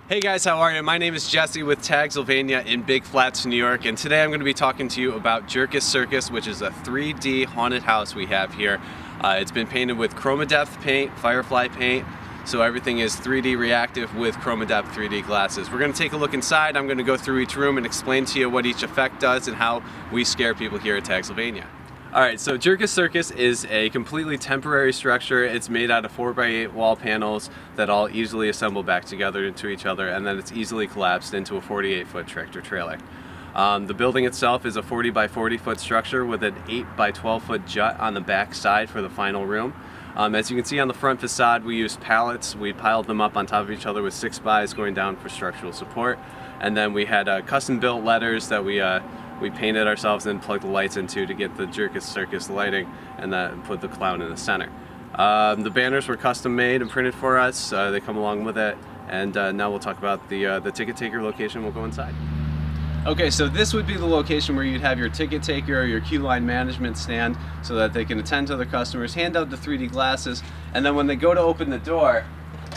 Hey guys, how are you? My name is Jesse with Tagsylvania in Big Flats, New York, and today I'm going to be talking to you about Jerkus Circus, which is a 3D haunted house we have here. It's been painted with chroma-depth paint, firefly paint, so everything is 3D reactive with chroma-depth 3D glasses. We're going to take a look inside. I'm going to go through each room and explain to you what each effect does and how we scare people here at Tagsylvania. Alright, so Jerkus Circus is a completely temporary structure. It's made out of 4x8 wall panels that all easily assemble back together into each other, and then it's easily collapsed into a 48-foot tractor trailer. The building itself is a 40 by 40 foot structure with an 8 by 12 foot jut on the back side for the final room. As you can see on the front facade, we used pallets. We piled them up on top of each other with 6x going down for structural support, and then we had custom built letters that we painted ourselves and plugged the lights into to get the Jerkus Circus lighting, and that put the clown in the center. The banners were custom made and printed for us. They come along with it, and now we'll talk about the ticket taker location. We'll go inside. Okay, so this would be the location where you'd have your ticket taker or your queue line management stand so that they can attend to their customers, hand out the 3D glasses, and then when they go to open the door,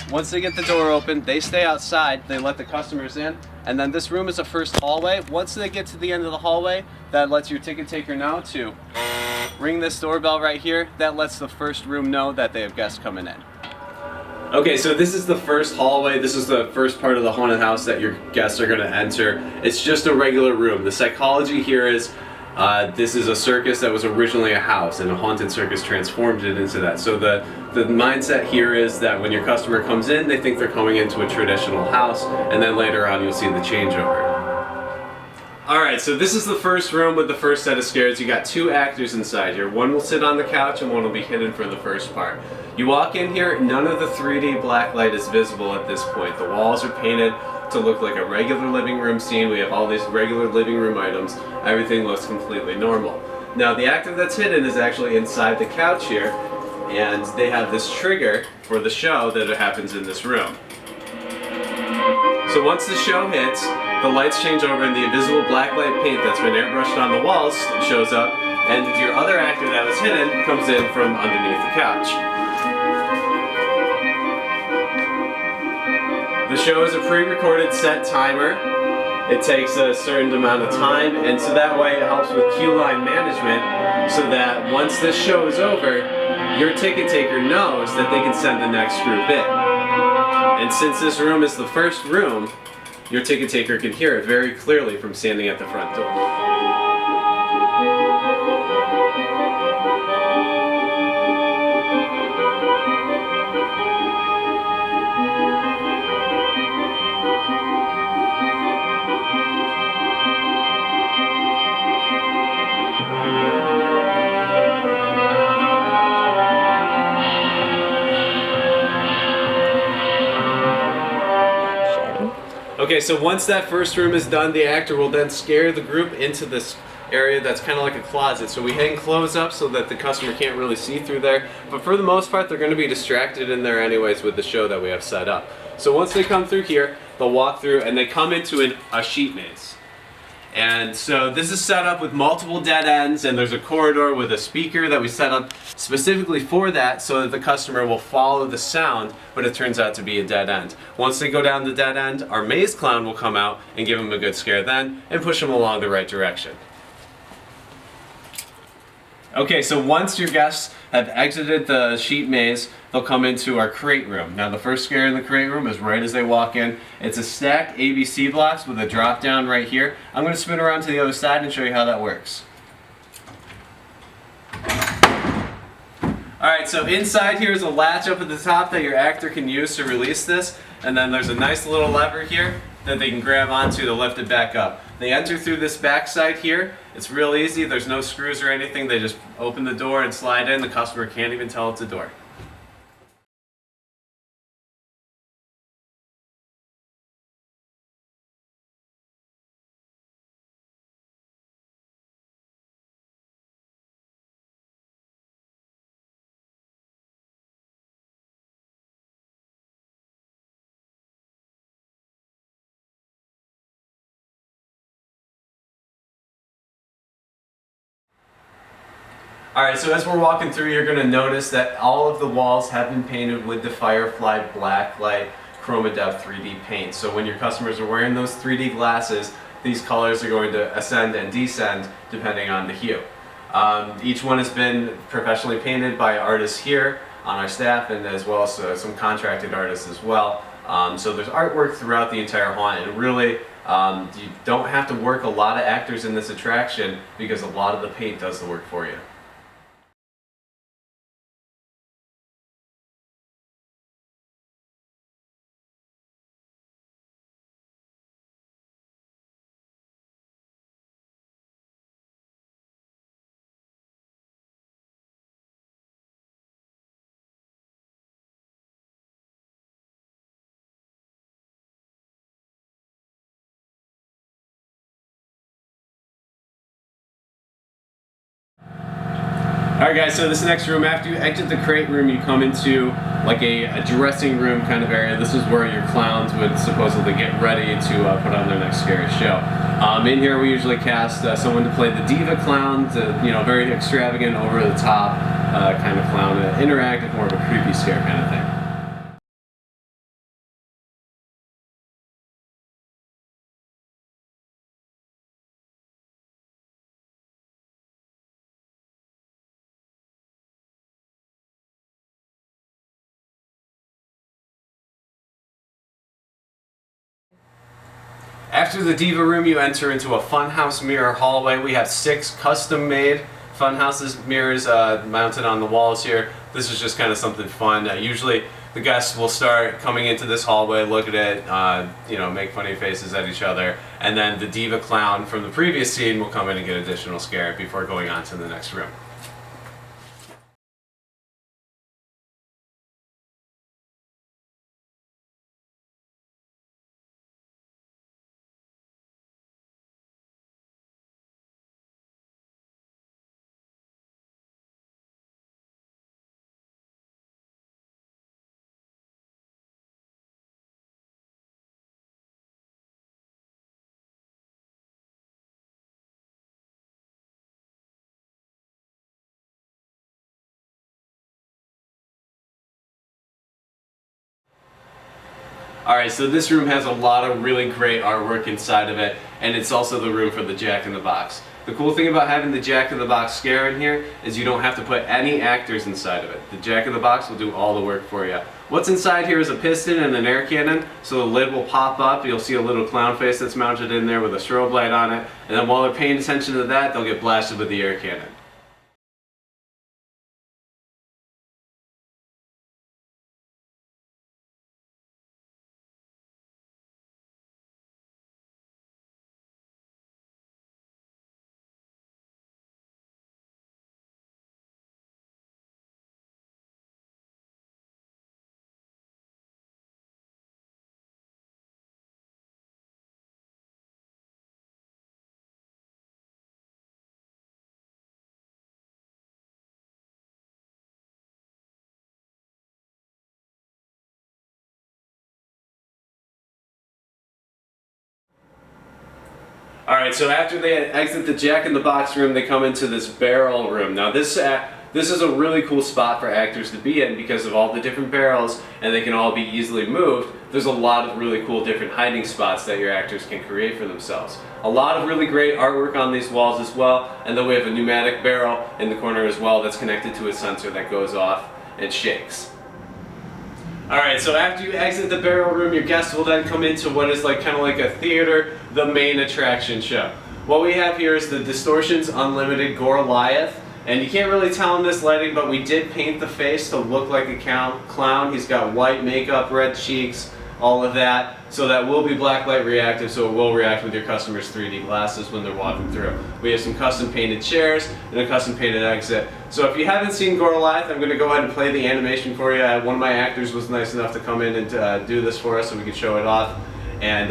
once they get the door open, they stay outside, they let the customers in, and then this room is a first hallway. Once they get to the end of the hallway, that lets your ticket taker know to ring this doorbell right here. That lets the first room know that they have guests coming in. Okay, so this is the first hallway. This is the first part of the haunted house that your guests are going to enter. It's just a regular room. The psychology here is this is a circus that was originally a house, and a haunted circus transformed it into that. So the mindset here is that when your customer comes in, they think they're coming into a traditional house, and then later on you'll see the changeover. Alright, so this is the first room with the first set of scares. You got two actors inside here. One will sit on the couch and one will be hidden for the first part. You walk in here, none of the 3D black light is visible at this point. The walls are painted to look like a regular living room scene. We have all these regular living room items. Everything looks completely normal. Now the actor that's hidden is actually inside the couch here, and they have this trigger for the show that happens in this room. So once the show hits, the lights change over and the invisible black light paint that's been airbrushed on the walls shows up, and your other actor that was hidden comes in from underneath the couch. The show is a pre-recorded set timer. It takes a certain amount of time, and so that way it helps with queue line management, so that once this show is over, your ticket taker knows that they can send the next group in. And since this room is the first room, your ticket taker can hear it very clearly from standing at the front door. Okay, so once that first room is done, the actor will then scare the group into this area that's kind of like a closet. So we hang clothes up so that the customer can't really see through there. But for the most part, they're going to be distracted in there anyways with the show that we have set up. So once they come through here, they'll walk through and they come into a sheet maze. And so this is set up with multiple dead ends, and there's a corridor with a speaker that we set up specifically for that so that the customer will follow the sound, but it turns out to be a dead end. Once they go down the dead end, our maze clown will come out and give them a good scare then and push them along the right direction. Okay, so once your guests have exited the sheet maze, they'll come into our crate room. Now the first scare in the crate room is right as they walk in. It's a stacked ABC blocks with a drop down right here. I'm going to spin around to the other side and show you how that works. Alright, so inside here is a latch up at the top that your actor can use to release this, and then there's a nice little lever here that they can grab onto to lift it back up. They enter through this back side here. It's real easy. There's no screws or anything. They just open the door and slide in. The customer can't even tell it's a door. Alright, so as we're walking through, you're going to notice that all of the walls have been painted with the Firefly black light ChromaDepth 3D paint. So when your customers are wearing those 3D glasses, these colors are going to ascend and descend depending on the hue. Each one has been professionally painted by artists here on our staff, and as well as some contracted artists as well. So there's artwork throughout the entire haunt, and really you don't have to work a lot of actors in this attraction because a lot of the paint does the work for you. Alright guys, so this next room, after you exit the crate room, you come into like a dressing room kind of area. This is where your clowns would supposedly get ready to put on their next scary show. In here we usually cast someone to play the diva clown, very extravagant, over the top kind of clown, interactive, more of a creepy scare kind of thing. After the diva room, you enter into a funhouse mirror hallway. We have 6 custom-made funhouses mirrors mounted on the walls here. This is just kind of something fun. Usually the guests will start coming into this hallway, look at it, make funny faces at each other, and then the diva clown from the previous scene will come in and get additional scare before going on to the next room. Alright, so this room has a lot of really great artwork inside of it, and it's also the room for the Jack in the Box. The cool thing about having the Jack in the Box scare in here is you don't have to put any actors inside of it. The Jack in the Box will do all the work for you. What's inside here is a piston and an air cannon, so the lid will pop up, you'll see a little clown face that's mounted in there with a strobe light on it, and then while they're paying attention to that, they'll get blasted with the air cannon. Alright, so after they exit the Jack in the Box room, they come into this barrel room. Now this is a really cool spot for actors to be in because of all the different barrels, and they can all be easily moved. There's a lot of really cool different hiding spots that your actors can create for themselves. A lot of really great artwork on these walls as well, and then we have a pneumatic barrel in the corner as well that's connected to a sensor that goes off and shakes. Alright, so after you exit the barrel room, your guests will then come into what is kind of like a theater, the main attraction show. What we have here is the Distortions Unlimited Goliath, and you can't really tell in this lighting, but we did paint the face to look like a clown. He's got white makeup, red cheeks, all of that. So that will be blacklight reactive, so it will react with your customers' 3D glasses when they're walking through. We have some custom painted chairs and a custom painted exit. So if you haven't seen Goliath, I'm going to go ahead and play the animation for you. One of my actors was nice enough to come in and do this for us so we could show it off. And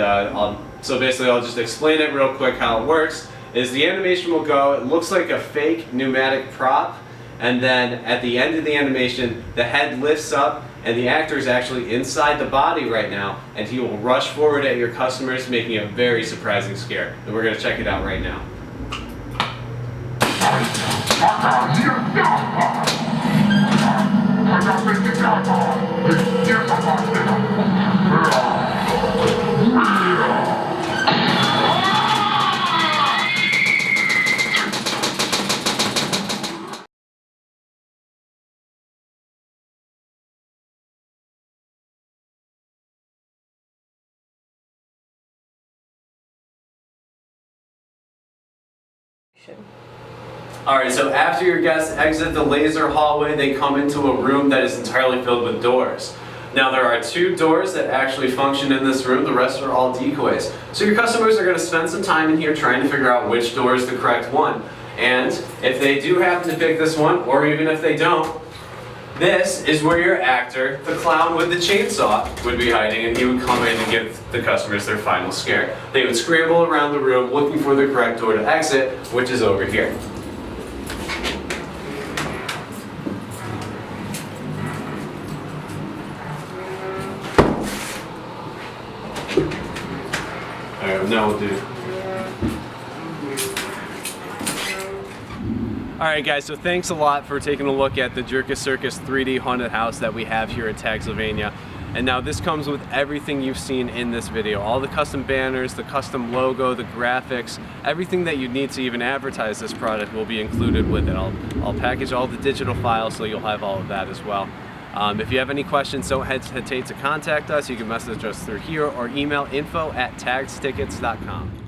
so basically I'll just explain it real quick how it works. Is the animation will go, it looks like a fake pneumatic prop, and then at the end of the animation the head lifts up and the actor is actually inside the body right now, and he will rush forward at your customers, making a very surprising scare. And we're going to check it out right now. Alright, so after your guests exit the laser hallway, they come into a room that is entirely filled with doors. Now there are 2 doors that actually function in this room, the rest are all decoys. So your customers are going to spend some time in here trying to figure out which door is the correct one. And if they do happen to pick this one, or even if they don't, this is where your actor, the clown with the chainsaw, would be hiding, and he would come in and give the customers their final scare. They would scramble around the room looking for the correct door to exit, which is over here. Alright, now we'll do. Alright guys, so thanks a lot for taking a look at the Jerkus Circus 3D haunted house that we have here at Tagsylvania. And now this comes with everything you've seen in this video. All the custom banners, the custom logo, the graphics, everything that you need to even advertise this product will be included with it. I'll package all the digital files so you'll have all of that as well. If you have any questions, don't hesitate to contact us. You can message us through here or email info@tagstickets.com.